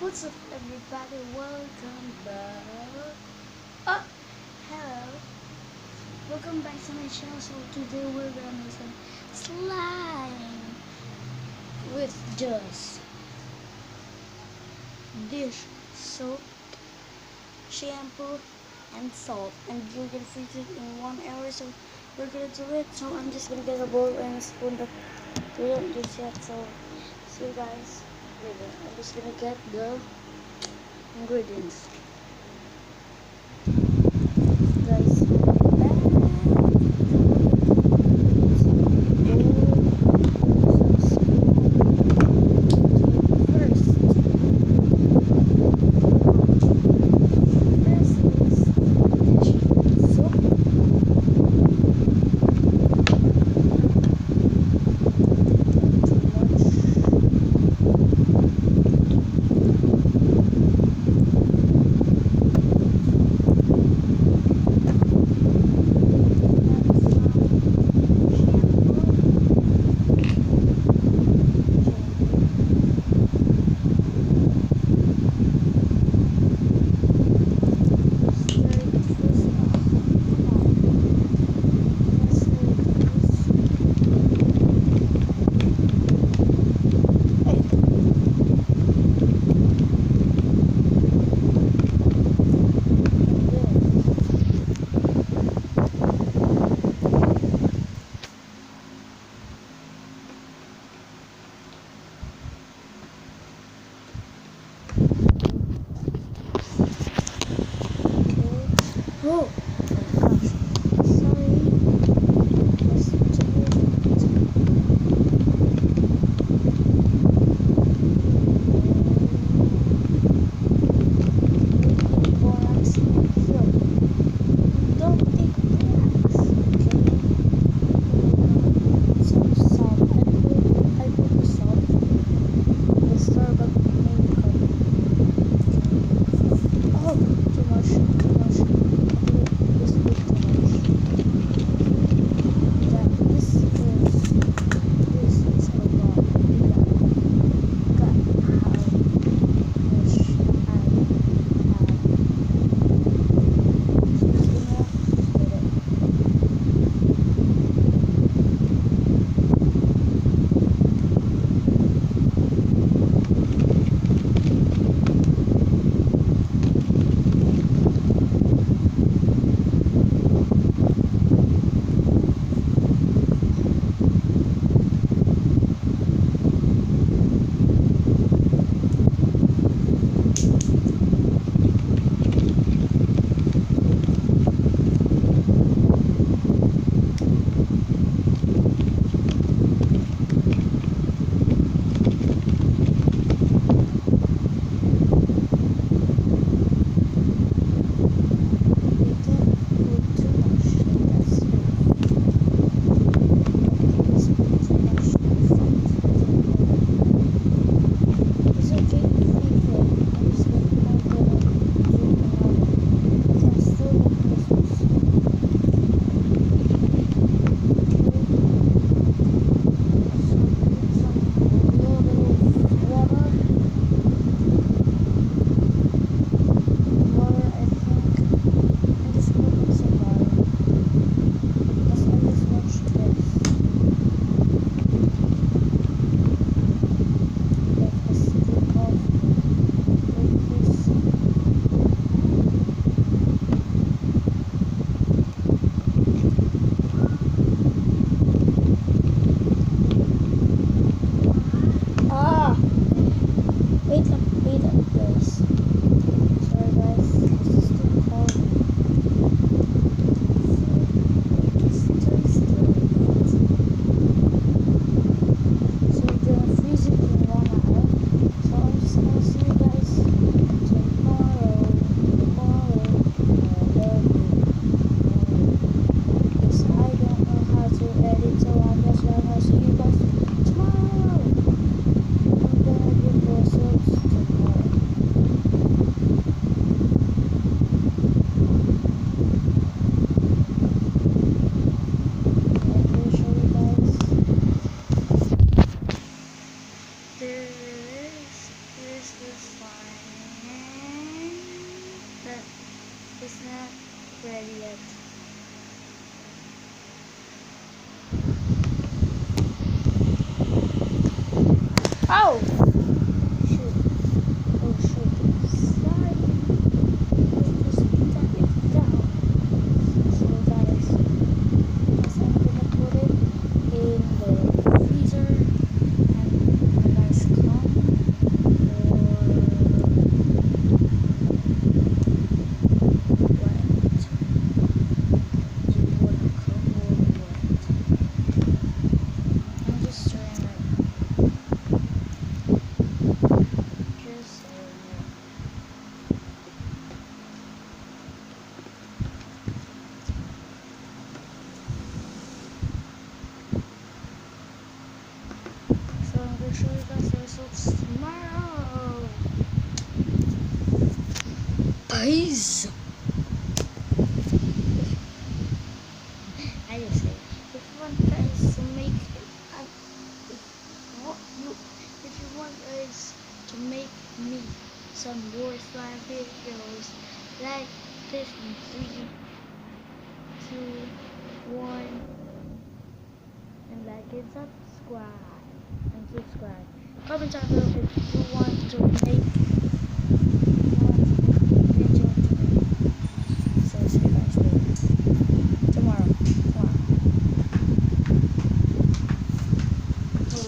What's up, everybody? Welcome back. Oh, hello. Welcome back to my channel. So today we're gonna make some slime with just dish soap, shampoo, and salt, and you're gonna freeze it in 1 hour. So we're gonna do it. So I'm just gonna get a bowl and a spoon, but we don't use yet. So see you guys later. I'm just gonna get the ingredients. Guys, But it's not ready yet. Oh! Shoot. Oh shoot. Sorry. Just tap it down. So guys, yes, I'm gonna put it in the freezer and a nice calm or what? Do you wanna come or what? I'm just trying it. Just saying it. So I'm gonna show you guys the results tomorrow. Peace. I just say, if you want guys to make what you, if you want guys to make me some more slime videos like this in 3, 2, 1, and like and subscribe. Comment down below if you want to make